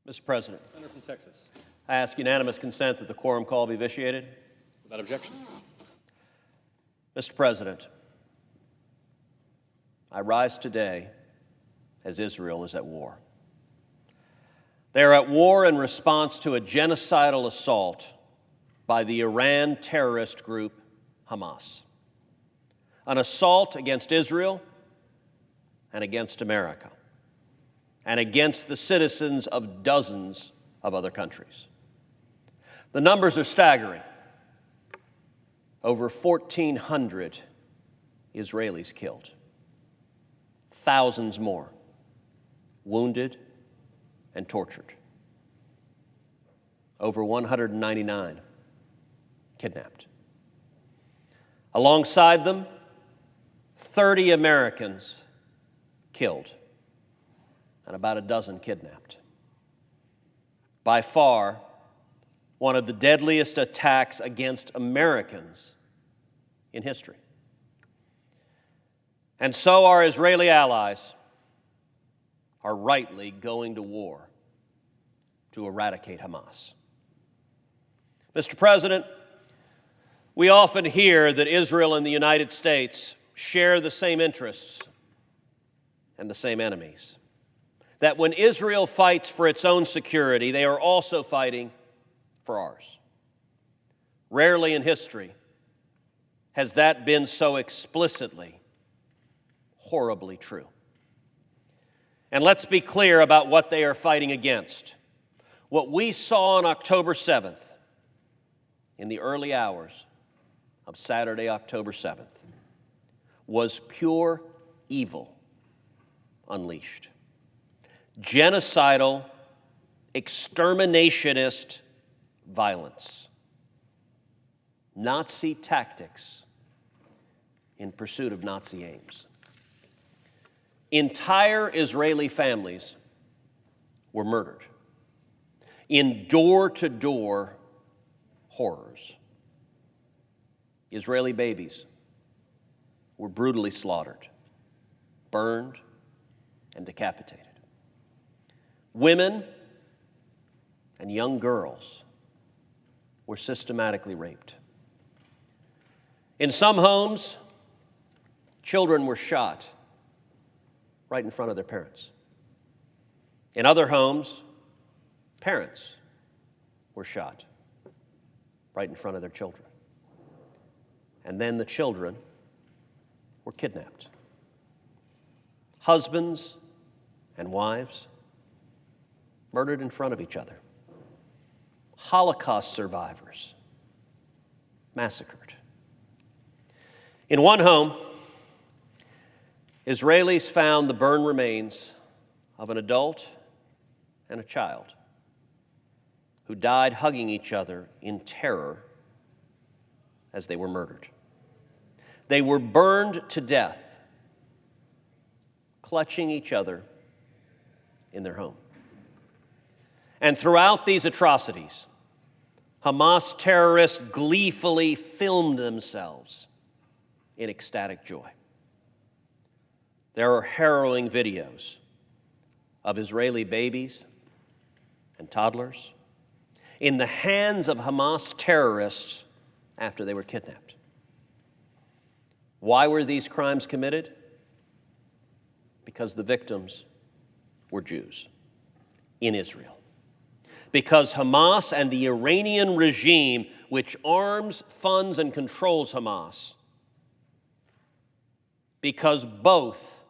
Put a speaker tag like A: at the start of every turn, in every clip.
A: Mr. President,
B: Senator from Texas.
A: I ask unanimous consent that the quorum call be vitiated.
B: Without objection.
A: Mr. President, I rise today as Israel is at war. They are at war in response to a genocidal assault by the Iran terrorist group Hamas. An assault against Israel and against America, and against the citizens of dozens of other countries. The numbers are staggering. Over 1,400 Israelis killed. Thousands more wounded and tortured. Over 199 kidnapped. Alongside them, 30 Americans killed and about a dozen kidnapped. By far, one of the deadliest attacks against Americans in history. And so our Israeli allies are rightly going to war to eradicate Hamas. Mr. President, we often hear that Israel and the United States share the same interests and the same enemies. That when Israel fights for its own security, they are also fighting for ours. Rarely in history has that been so explicitly, horribly true. And let's be clear about what they are fighting against. What we saw on October 7th, in the early hours of Saturday, October 7th, was pure evil unleashed. Genocidal, exterminationist violence. Nazi tactics in pursuit of Nazi aims. Entire Israeli families were murdered in door-to-door horrors. Israeli babies were brutally slaughtered, burned, and decapitated. Women and young girls were systematically raped. In some homes, children were shot right in front of their parents. In other homes, parents were shot right in front of their children. And then the children were kidnapped. Husbands and wives murdered in front of each other. Holocaust survivors massacred. In one home, Israelis found the burned remains of an adult and a child who died hugging each other in terror as they were murdered. They were burned to death, clutching each other in their home. And throughout these atrocities, Hamas terrorists gleefully filmed themselves in ecstatic joy. There are harrowing videos of Israeli babies and toddlers in the hands of Hamas terrorists after they were kidnapped. Why were these crimes committed? Because the victims were Jews in Israel. Because Hamas and the Iranian regime, which arms, funds, and controls Hamas, because both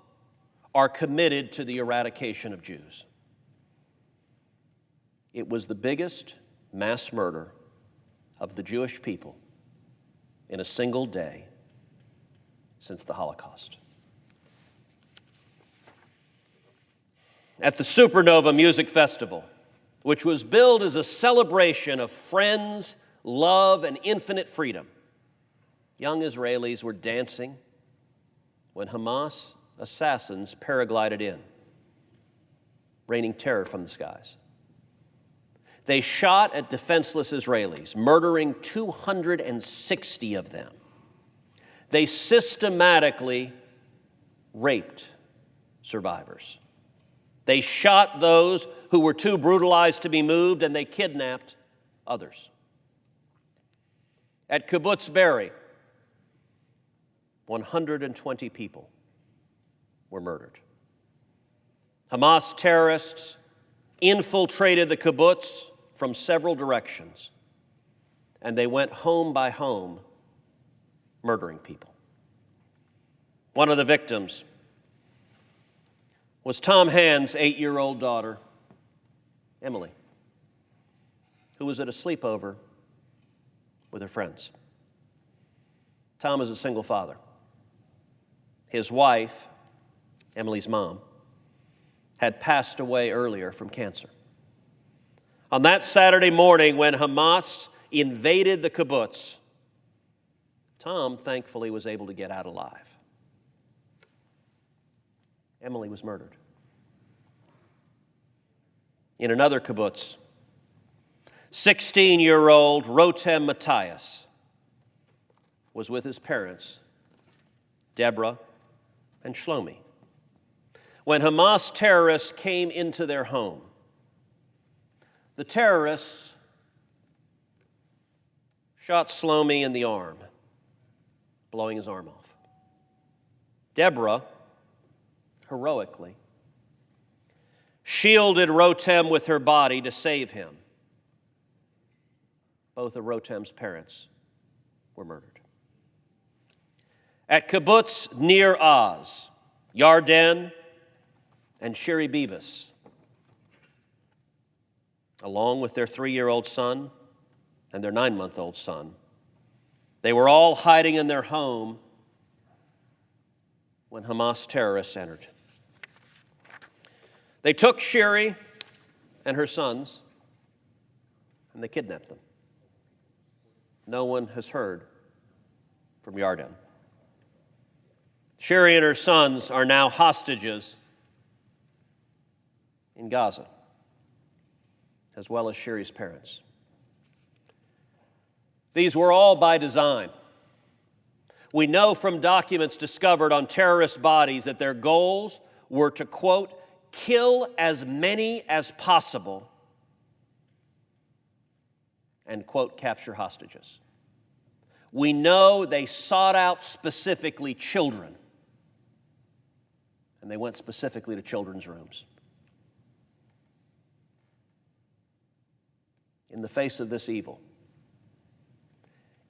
A: are committed to the eradication of Jews. It was the biggest mass murder of the Jewish people in a single day since the Holocaust. At the Supernova Music Festival, which was billed as a celebration of friends, love, and infinite freedom, young Israelis were dancing when Hamas assassins paraglided in, raining terror from the skies. They shot at defenseless Israelis, murdering 260 of them. They systematically raped survivors. They shot those who were too brutalized to be moved, and they kidnapped others. At Kibbutz Be'eri, 120 people were murdered. Hamas terrorists infiltrated the kibbutz from several directions, and they went home by home, murdering people. One of the victims was Tom Hand's 8-year-old daughter, Emily, who was at a sleepover with her friends. Tom is a single father. His wife, Emily's mom, had passed away earlier from cancer. On that Saturday morning when Hamas invaded the kibbutz, Tom thankfully was able to get out alive. Emily was murdered. In another kibbutz, 16-year-old Rotem Matthias was with his parents, Deborah and Shlomi, when Hamas terrorists came into their home. The terrorists shot Shlomi in the arm, blowing his arm off. Deborah, heroically, shielded Rotem with her body to save him. Both of Rotem's parents were murdered. At Kibbutz Nir Oz, Yarden and Shiri Bibas, along with their 3-year-old son and their 9-month-old son, they were all hiding in their home when Hamas terrorists entered. They took Shiri and her sons and they kidnapped them. No one has heard from Yarden. Shiri and her sons are now hostages in Gaza, as well as Shiri's parents. These were all by design. We know from documents discovered on terrorist bodies that their goals were to, quote, kill as many as possible and, quote, capture hostages. We know they sought out specifically children, and they went specifically to children's rooms. In the face of this evil,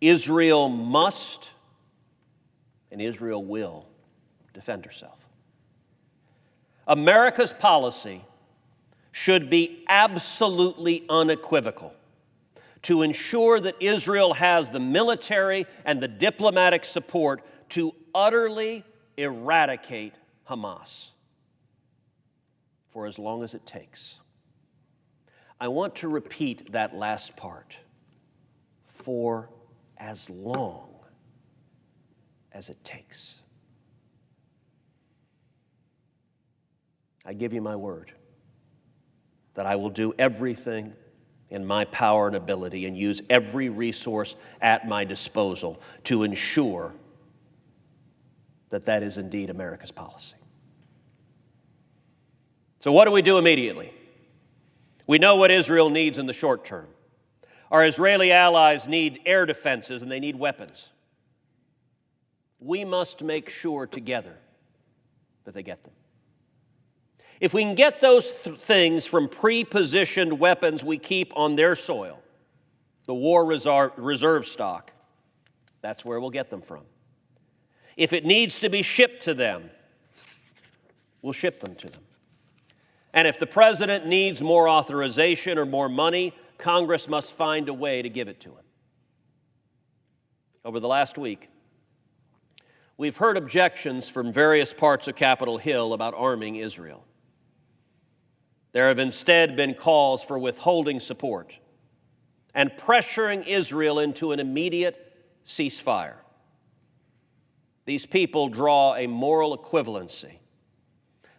A: Israel must and Israel will defend herself. America's policy should be absolutely unequivocal to ensure that Israel has the military and the diplomatic support to utterly eradicate Hamas for as long as it takes. I want to repeat that last part. For as long as it takes. I give you my word that I will do everything in my power and ability and use every resource at my disposal to ensure that that is indeed America's policy. So what do we do immediately? We know what Israel needs in the short term. Our Israeli allies need air defenses and they need weapons. We must make sure together that they get them. If we can get those things from pre-positioned weapons we keep on their soil, the war reserve stock, that's where we'll get them from. If it needs to be shipped to them, we'll ship them to them. And if the president needs more authorization or more money, Congress must find a way to give it to him. Over the last week, we've heard objections from various parts of Capitol Hill about arming Israel. There have instead been calls for withholding support and pressuring Israel into an immediate ceasefire. These people draw a moral equivalency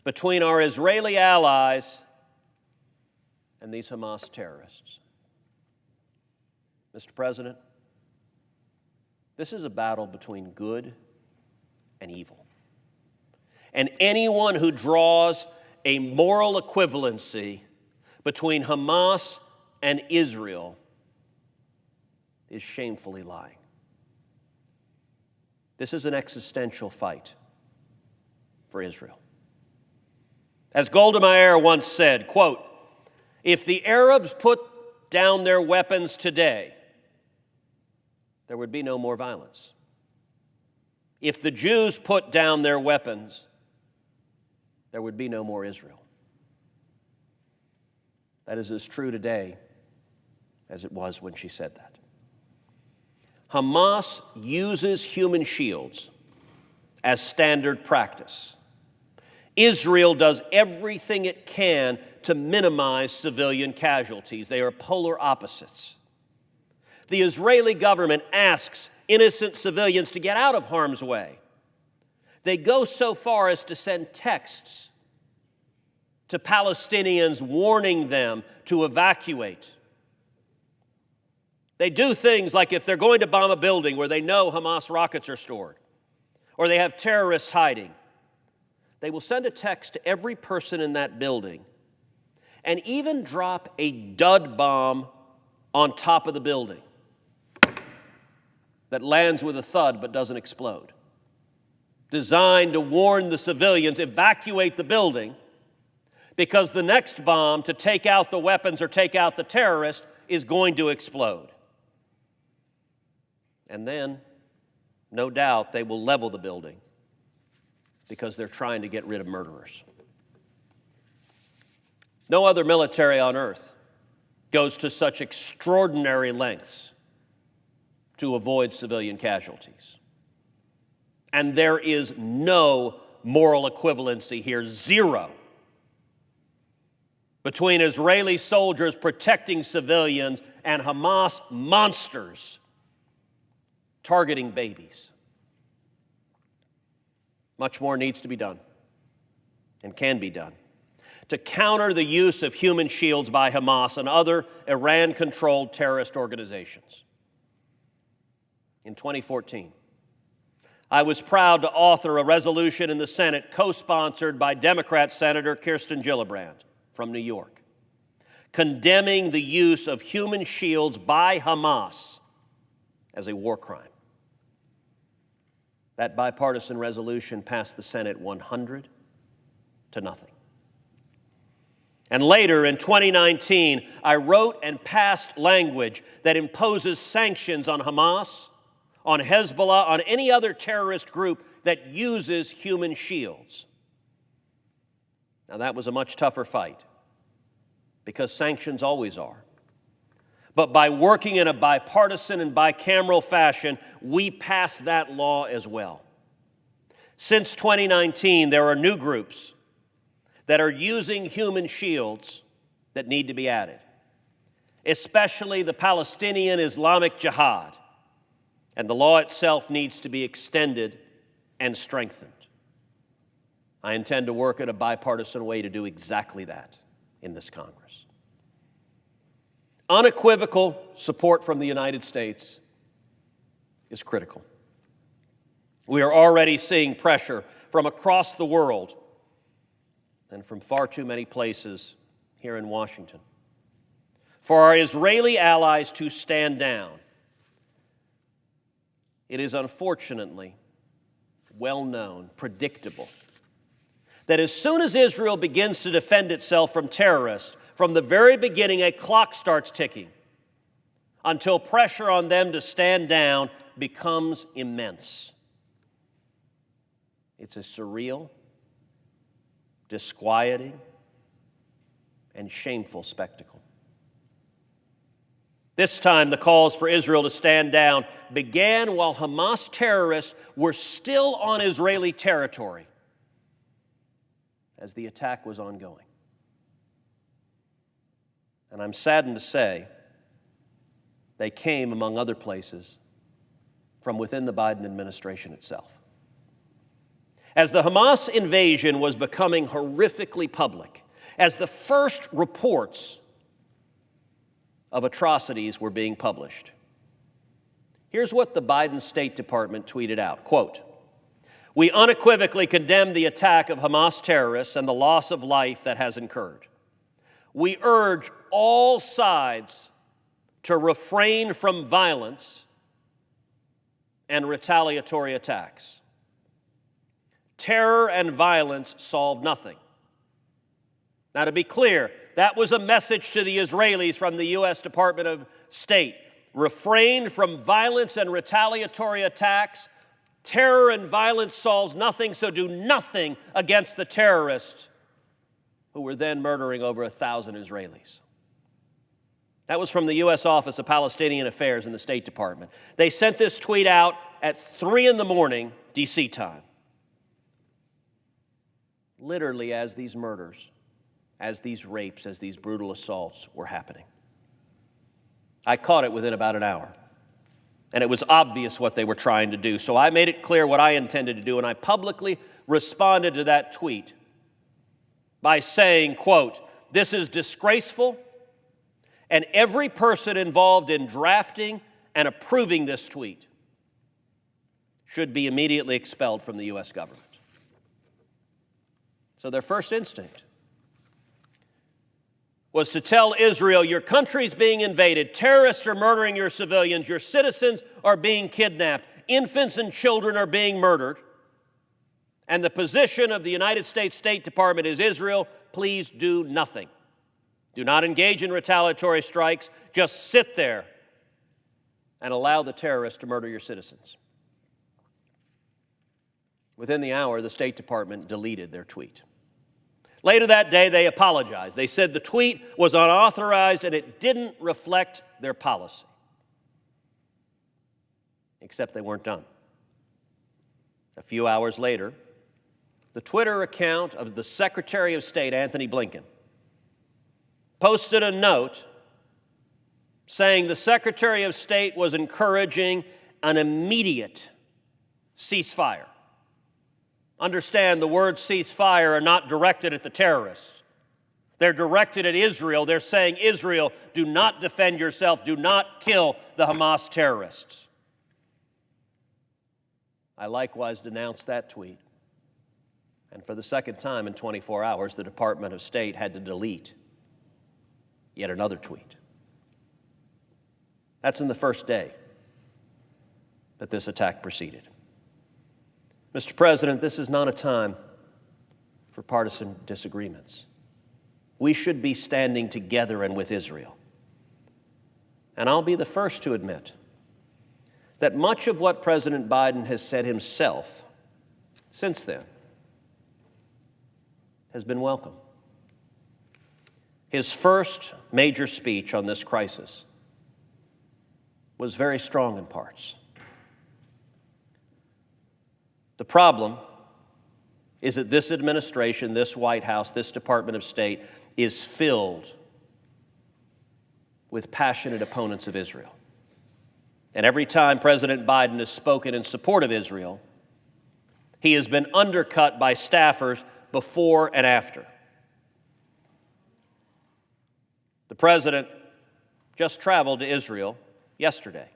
A: between our Israeli allies and these Hamas terrorists. Mr. President, this is a battle between good and evil. And anyone who draws a moral equivalency between Hamas and Israel is shamefully lying. This is an existential fight for Israel. As Golda Meir once said, quote, "If the Arabs put down their weapons today, there would be no more violence. If the Jews put down their weapons, there would be no more Israel." That is as true today as it was when she said that. Hamas uses human shields as standard practice. Israel does everything it can to minimize civilian casualties. They are polar opposites. The Israeli government asks innocent civilians to get out of harm's way. They go so far as to send texts to Palestinians warning them to evacuate. They do things like if they're going to bomb a building where they know Hamas rockets are stored, or they have terrorists hiding, they will send a text to every person in that building and even drop a dud bomb on top of the building that lands with a thud but doesn't explode, designed to warn the civilians, evacuate the building, because the next bomb to take out the weapons or take out the terrorist is going to explode. And then, no doubt, they will level the building because they're trying to get rid of murderers. No other military on earth goes to such extraordinary lengths to avoid civilian casualties. And there is no moral equivalency here, zero, between Israeli soldiers protecting civilians and Hamas monsters targeting babies. Much more needs to be done and can be done to counter the use of human shields by Hamas and other Iran-controlled terrorist organizations. In 2014, I was proud to author a resolution in the Senate co-sponsored by Democrat Senator Kirsten Gillibrand from New York, condemning the use of human shields by Hamas as a war crime. That bipartisan resolution passed the Senate 100 to nothing. And later, in 2019, I wrote and passed language that imposes sanctions on Hamas, on Hezbollah, on any other terrorist group that uses human shields. Now, that was a much tougher fight, because sanctions always are. But by working in a bipartisan and bicameral fashion, we passed that law as well. Since 2019, there are new groups that are using human shields that need to be added, especially the Palestinian Islamic Jihad, and the law itself needs to be extended and strengthened. I intend to work in a bipartisan way to do exactly that in this Congress. Unequivocal support from the United States is critical. We are already seeing pressure from across the world and from far too many places here in Washington for our Israeli allies to stand down. It is unfortunately well known, predictable, that as soon as Israel begins to defend itself from terrorists, from the very beginning, a clock starts ticking until pressure on them to stand down becomes immense. It's a surreal, disquieting, and shameful spectacle. This time, the calls for Israel to stand down began while Hamas terrorists were still on Israeli territory as the attack was ongoing. And I'm saddened to say they came, among other places, from within the Biden administration itself. As the Hamas invasion was becoming horrifically public, as the first reports of atrocities were being published, here's what the Biden State Department tweeted out, quote, We unequivocally condemn the attack of Hamas terrorists and the loss of life that has incurred. We urge all sides to refrain from violence and retaliatory attacks. Terror and violence solve nothing. Now, to be clear, that was a message to the Israelis from the U.S. Department of State. Refrain from violence and retaliatory attacks. Terror and violence solves nothing, so do nothing against the terrorists who were then murdering over 1,000 Israelis. That was from the U.S. Office of Palestinian Affairs in the State Department. They sent this tweet out at 3 a.m, D.C. time. Literally as these murders, as these rapes, as these brutal assaults were happening. I caught it within about an hour. And it was obvious what they were trying to do. So I made it clear what I intended to do, and I publicly responded to that tweet by saying, quote, "This is disgraceful, and every person involved in drafting and approving this tweet should be immediately expelled from the U.S. government." So their first instinct was to tell Israel, your country's being invaded, terrorists are murdering your civilians, your citizens are being kidnapped, infants and children are being murdered, and the position of the United States State Department is, Israel, please do nothing. Do not engage in retaliatory strikes, just sit there and allow the terrorists to murder your citizens. Within the hour, the State Department deleted their tweet. Later that day, they apologized. They said the tweet was unauthorized and it didn't reflect their policy. Except they weren't done. A few hours later, the Twitter account of the Secretary of State, Anthony Blinken, posted a note saying the Secretary of State was encouraging an immediate ceasefire. Understand, the words ceasefire are not directed at the terrorists. They're directed at Israel. They're saying, Israel, do not defend yourself. Do not kill the Hamas terrorists. I likewise denounced that tweet. And for the second time in 24 hours, the Department of State had to delete yet another tweet. That's in the first day that this attack proceeded. Mr. President, this is not a time for partisan disagreements. We should be standing together and with Israel. And I'll be the first to admit that much of what President Biden has said himself since then has been welcome. His first major speech on this crisis was very strong in parts. The problem is that this administration, this White House, this Department of State is filled with passionate opponents of Israel. And every time President Biden has spoken in support of Israel, he has been undercut by staffers before and after. The president just traveled to Israel yesterday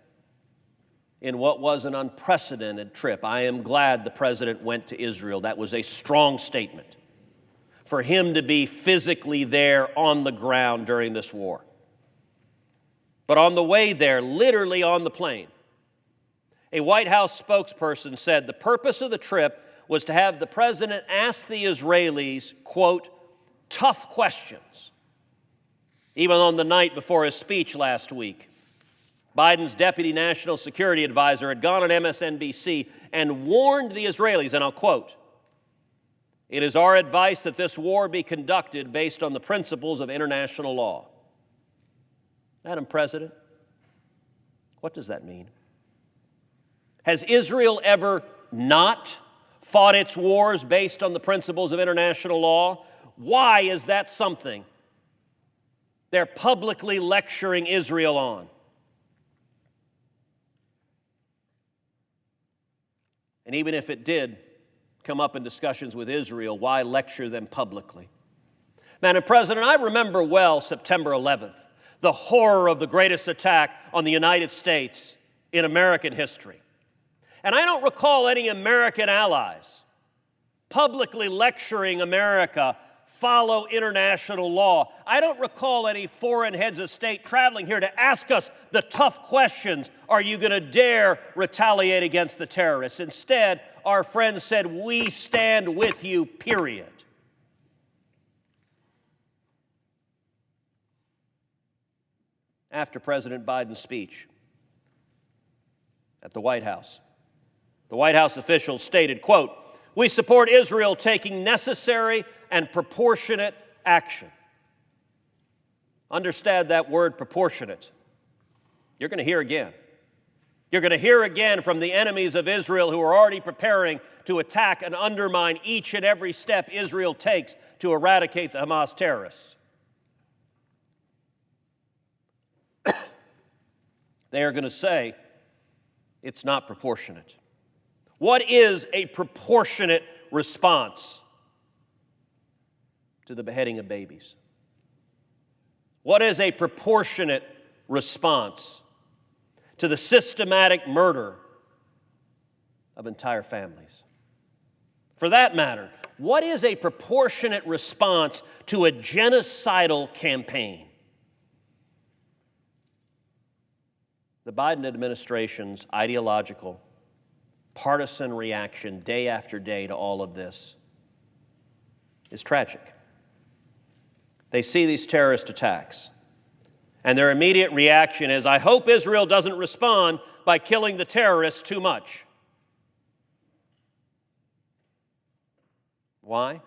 A: in what was an unprecedented trip. I am glad the president went to Israel. That was a strong statement for him to be physically there on the ground during this war. But on the way there, literally on the plane, a White House spokesperson said the purpose of the trip was to have the president ask the Israelis, quote, tough questions. Even on the night before his speech last week, Biden's deputy national security advisor had gone on MSNBC and warned the Israelis, and I'll quote, "It is our advice that this war be conducted based on the principles of international law." Madam President, what does that mean? Has Israel ever not fought its wars based on the principles of international law? Why is that something they're publicly lecturing Israel on? And even if it did come up in discussions with Israel, why lecture them publicly? Madam President, I remember well September 11th, the horror of the greatest attack on the United States in American history. And I don't recall any American allies publicly lecturing America, follow international law. I don't recall any foreign heads of state traveling here to ask us the tough questions. Are you going to dare retaliate against the terrorists? Instead, our friends said, we stand with you, period. After President Biden's speech at the White House officials stated, quote, "We support Israel taking necessary and proportionate action." Understand that word proportionate. You're going to hear again. You're going to hear again from the enemies of Israel who are already preparing to attack and undermine each and every step Israel takes to eradicate the Hamas terrorists. They are going to say it's not proportionate. What is a proportionate response to the beheading of babies? What is a proportionate response to the systematic murder of entire families? For that matter, what is a proportionate response to a genocidal campaign? The Biden administration's ideological, partisan reaction day after day to all of this is tragic. They see these terrorist attacks, and their immediate reaction is, I hope Israel doesn't respond by killing the terrorists too much. Why?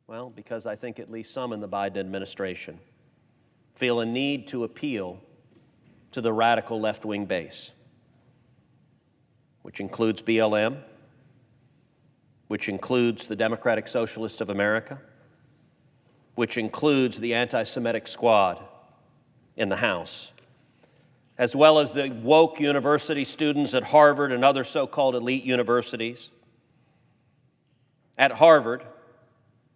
A: Well, because I think at least some in the Biden administration feel a need to appeal to the radical left-wing base, which includes BLM, which includes the Democratic Socialists of America, which includes the anti-Semitic squad in the House, as well as the woke university students at Harvard and other so-called elite universities. At Harvard,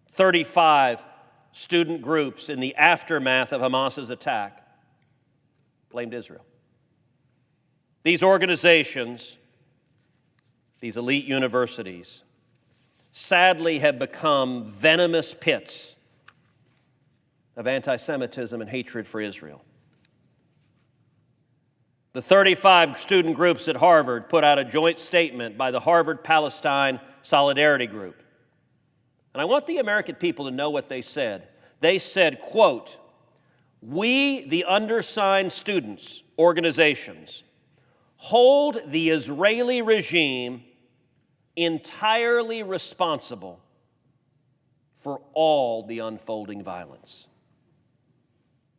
A: 35 student groups in the aftermath of Hamas's attack blamed Israel. These organizations, these elite universities, sadly have become venomous pits of anti-Semitism and hatred for Israel. The 35 student groups at Harvard put out a joint statement by the Harvard-Palestine Solidarity Group. And I want the American people to know what they said. They said, quote, "We, the undersigned students' organizations, hold the Israeli regime entirely responsible for all the unfolding violence."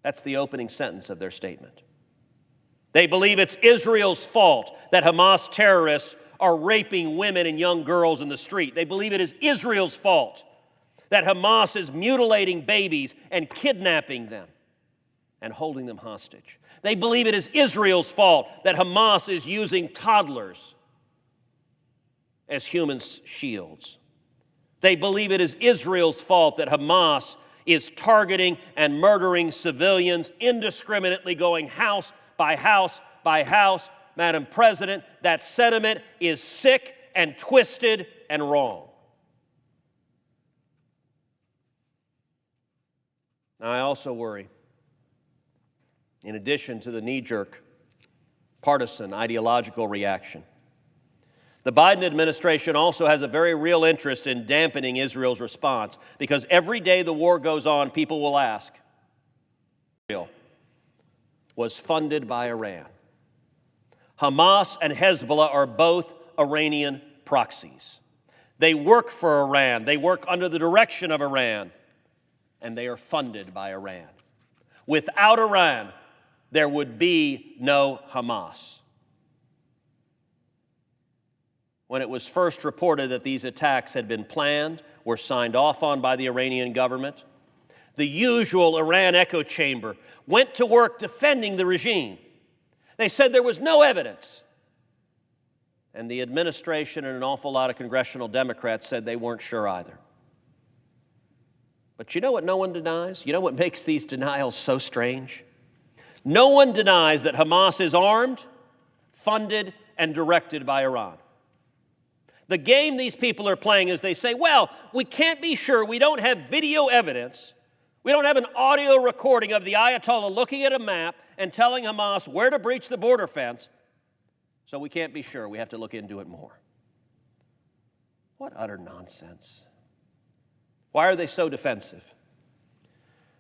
A: That's the opening sentence of their statement. They believe it's Israel's fault that Hamas terrorists are raping women and young girls in the street. They believe it is Israel's fault that Hamas is mutilating babies and kidnapping them and holding them hostage. They believe it is Israel's fault that Hamas is using toddlers as human shields. They believe it is Israel's fault that Hamas is targeting and murdering civilians indiscriminately, going house by house by house. Madam President, that sentiment is sick and twisted and wrong. Now, I also worry, in addition to the knee-jerk, partisan, ideological reaction, the Biden administration also has a very real interest in dampening Israel's response, because every day the war goes on, people will ask, Israel was funded by Iran. Hamas and Hezbollah are both Iranian proxies. They work for Iran. They work under the direction of Iran, and they are funded by Iran. Without Iran, there would be no Hamas. When it was first reported that these attacks had been planned, were signed off on by the Iranian government, the usual Iran echo chamber went to work defending the regime. They said there was no evidence. And the administration and an awful lot of congressional Democrats said they weren't sure either. But you know what no one denies? You know what makes these denials so strange? No one denies that Hamas is armed, funded, and directed by Iran. The game these people are playing is they say, well, we can't be sure. We don't have video evidence. We don't have an audio recording of the Ayatollah looking at a map and telling Hamas where to breach the border fence, so we can't be sure. We have to look into it more. What utter nonsense. Why are they so defensive?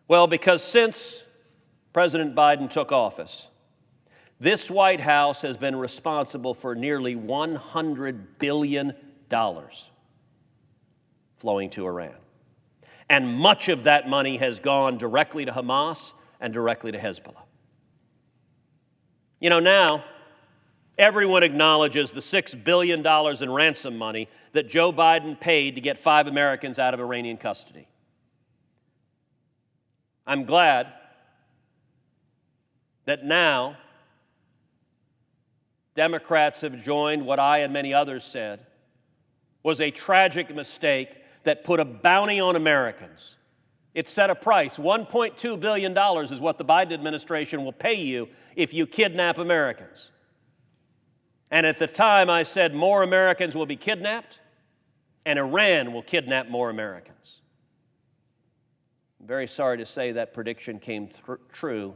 A: Well, because since President Biden took office, this White House has been responsible for nearly $100 billion flowing to Iran. And much of that money has gone directly to Hamas and directly to Hezbollah. You know, now everyone acknowledges the $6 billion in ransom money that Joe Biden paid to get 5 Americans out of Iranian custody. I'm glad that now Democrats have joined what I and many others said was a tragic mistake that put a bounty on Americans. It set a price. $1.2 billion is what the Biden administration will pay you if you kidnap Americans. And at the time, I said more Americans will be kidnapped, and Iran will kidnap more Americans. I'm very sorry to say that prediction came true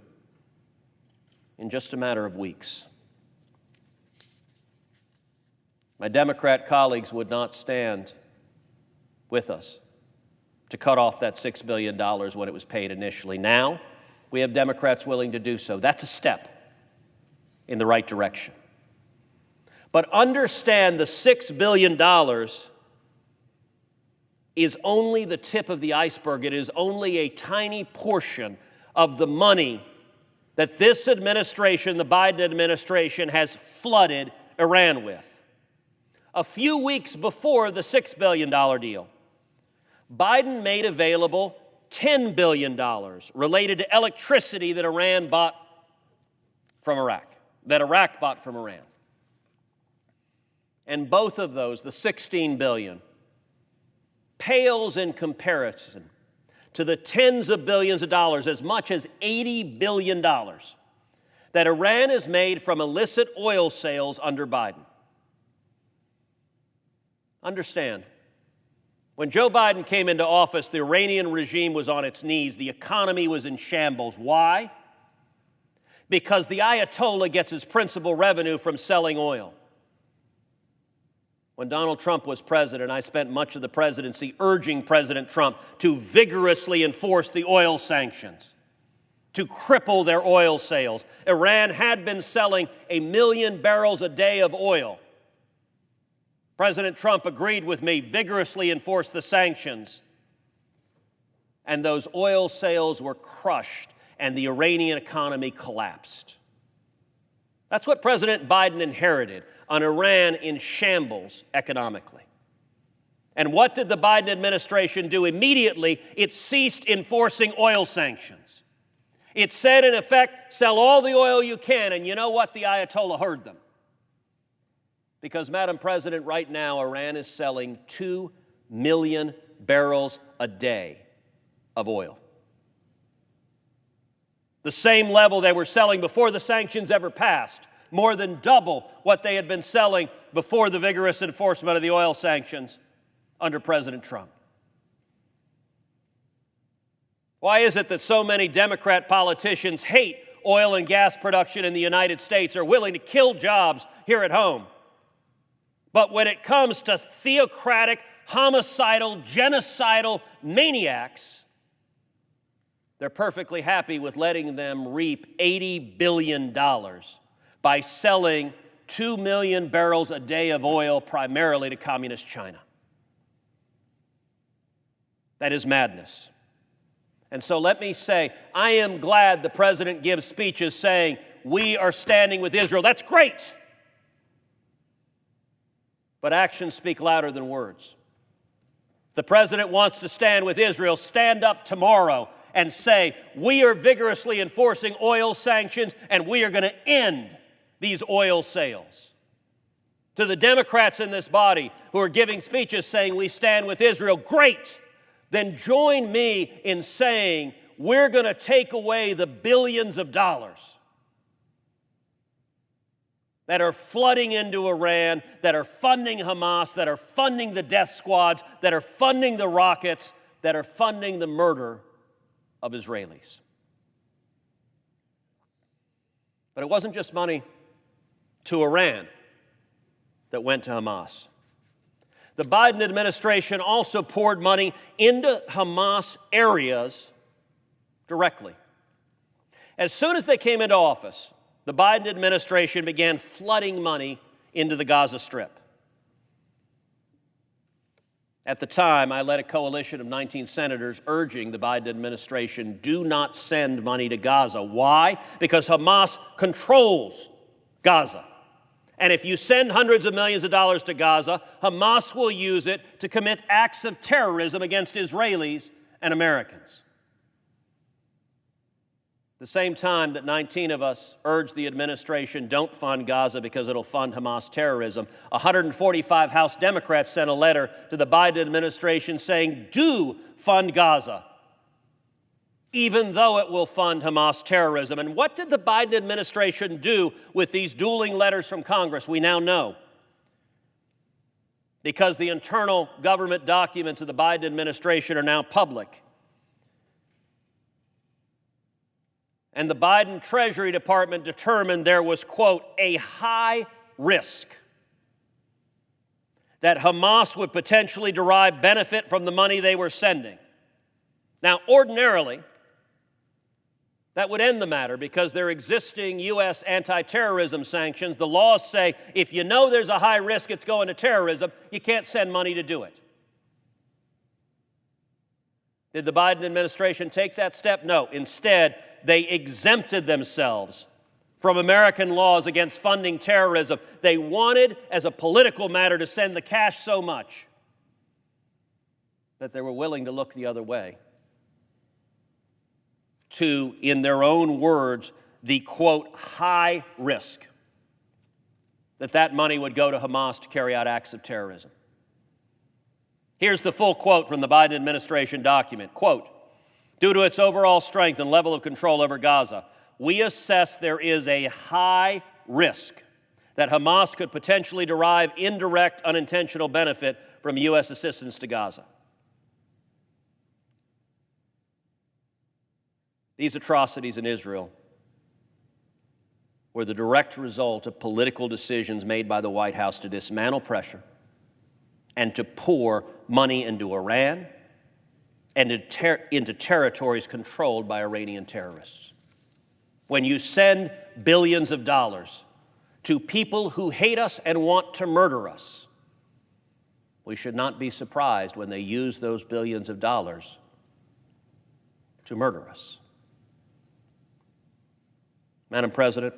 A: in just a matter of weeks. My Democrat colleagues would not stand with us to cut off that $6 billion when it was paid initially. Now, we have Democrats willing to do so. That's a step in the right direction. But understand the $6 billion is only the tip of the iceberg. It is only a tiny portion of the money that this administration, the Biden administration, has flooded Iran with. A few weeks before the $6 billion deal, Biden made available $10 billion related to electricity that Iran bought from Iraq, that Iraq bought from Iran. And both of those, the $16 billion, pales in comparison to the tens of billions of dollars, as much as $80 billion, that Iran has made from illicit oil sales under Biden. Understand, when Joe Biden came into office, the Iranian regime was on its knees. The economy was in shambles. Why? Because the Ayatollah gets its principal revenue from selling oil. When Donald Trump was president, I spent much of the presidency urging President Trump to vigorously enforce the oil sanctions, to cripple their oil sales. Iran had been selling 1 million barrels a day of oil. President Trump agreed with me, vigorously enforce the sanctions. And those oil sales were crushed, and the Iranian economy collapsed. That's what President Biden inherited, an Iran in shambles economically. And what did the Biden administration do? Immediately, it ceased enforcing oil sanctions. It said, in effect, sell all the oil you can, and you know what? The Ayatollah heard them. Because, Madam President, right now, Iran is selling 2 million barrels a day of oil. The same level they were selling before the sanctions ever passed, more than double what they had been selling before the vigorous enforcement of the oil sanctions under President Trump. Why is it that so many Democrat politicians hate oil and gas production in the United States, are willing to kill jobs here at home? But when it comes to theocratic, homicidal, genocidal maniacs, they're perfectly happy with letting them reap $80 billion by selling 2 million barrels a day of oil primarily to communist China. That is madness. And so let me say, I am glad the president gives speeches saying, we are standing with Israel. That's great. But actions speak louder than words. If the president wants to stand with Israel, stand up tomorrow and say, we are vigorously enforcing oil sanctions and we are going to end these oil sales. To the Democrats in this body who are giving speeches saying we stand with Israel, great. Then join me in saying we're going to take away the billions of dollars that are flooding into Iran, that are funding Hamas, that are funding the death squads, that are funding the rockets, that are funding the murder of Israelis. But it wasn't just money to Iran that went to Hamas. The Biden administration also poured money into Hamas areas directly. As soon as they came into office, the Biden administration began flooding money into the Gaza Strip. At the time, I led a coalition of 19 senators urging the Biden administration, do not send money to Gaza. Why? Because Hamas controls Gaza. And if you send hundreds of millions of dollars to Gaza, Hamas will use it to commit acts of terrorism against Israelis and Americans. At the same time that 19 of us urged the administration, don't fund Gaza because it'll fund Hamas terrorism, 145 House Democrats sent a letter to the Biden administration saying, do fund Gaza, even though it will fund Hamas terrorism. And what did the Biden administration do with these dueling letters from Congress? We now know. Because the internal government documents of the Biden administration are now public. And the Biden Treasury Department determined there was, quote, a high risk that Hamas would potentially derive benefit from the money they were sending. Now, ordinarily, that would end the matter because there are existing U.S. anti-terrorism sanctions. The laws say if you know there's a high risk it's going to terrorism, you can't send money to do it. Did the Biden administration take that step? No. Instead, they exempted themselves from American laws against funding terrorism. They wanted, as a political matter, to send the cash so much that they were willing to look the other way. To, in their own words, the, quote, high risk that money would go to Hamas to carry out acts of terrorism. Here's the full quote from the Biden administration document. Quote, due to its overall strength and level of control over Gaza, we assess there is a high risk that Hamas could potentially derive indirect, unintentional benefit from U.S. assistance to Gaza. These atrocities in Israel were the direct result of political decisions made by the White House to dismantle pressure and to pour money into Iran and into territories controlled by Iranian terrorists. When you send billions of dollars to people who hate us and want to murder us, we should not be surprised when they use those billions of dollars to murder us. Madam President,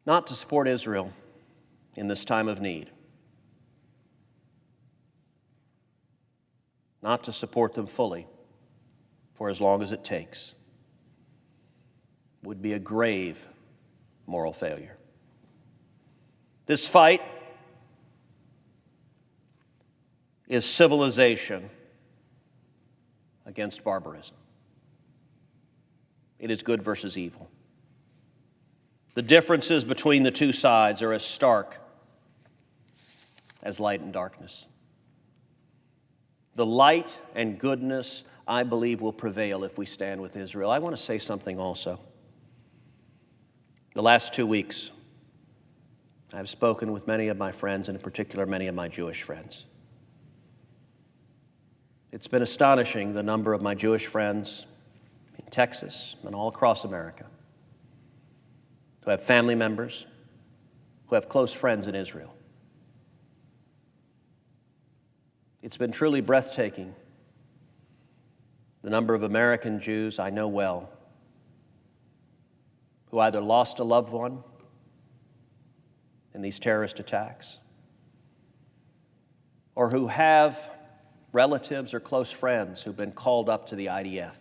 A: not to support Israel in this time of need, not to support them fully for as long as it takes, would be a grave moral failure. This fight is civilization against barbarism. It is good versus evil. The differences between the two sides are as stark as light and darkness. The light and goodness, I believe, will prevail if we stand with Israel. I want to say something also. The last 2 weeks, I've spoken with many of my friends, and in particular, many of my Jewish friends. It's been astonishing, the number of my Jewish friends in Texas and all across America who have family members, who have close friends in Israel. It's been truly breathtaking, the number of American Jews I know well who either lost a loved one in these terrorist attacks or who have relatives or close friends who've been called up to the IDF,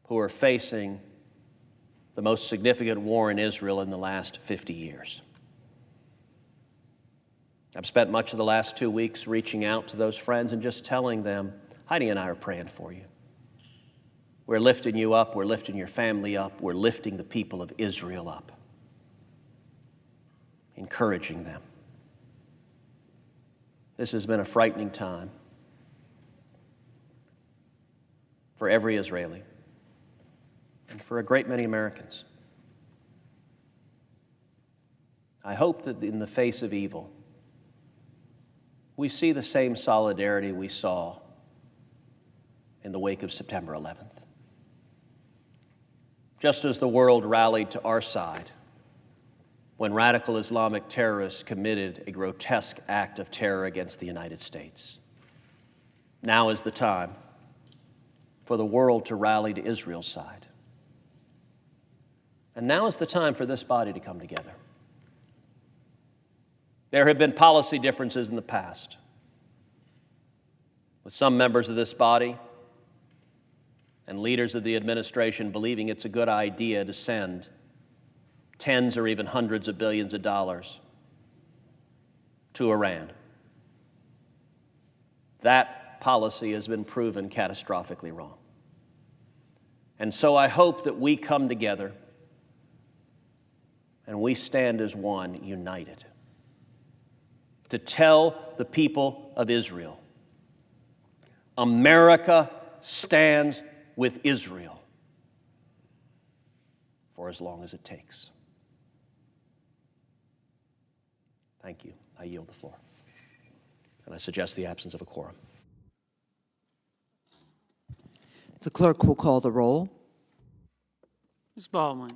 A: who are facing the most significant war in Israel in the last 50 years. I've spent much of the last 2 weeks reaching out to those friends and just telling them, Heidi and I are praying for you. We're lifting you up. We're lifting your family up. We're lifting the people of Israel up, encouraging them. This has been a frightening time for every Israeli and for a great many Americans. I hope that in the face of evil, we see the same solidarity we saw in the wake of September 11th. Just as the world rallied to our side when radical Islamic terrorists committed a grotesque act of terror against the United States, now is the time for the world to rally to Israel's side. And now is the time for this body to come together. There have been policy differences in the past, with some members of this body and leaders of the administration believing it's a good idea to send tens or even hundreds of billions of dollars to Iran. That policy has been proven catastrophically wrong. And so I hope that we come together and we stand as one, united, to tell the people of Israel, America stands with Israel for as long as it takes. Thank you. I yield the floor. And I suggest the absence of a quorum.
B: The clerk will call the roll.
C: Ms. Baldwin.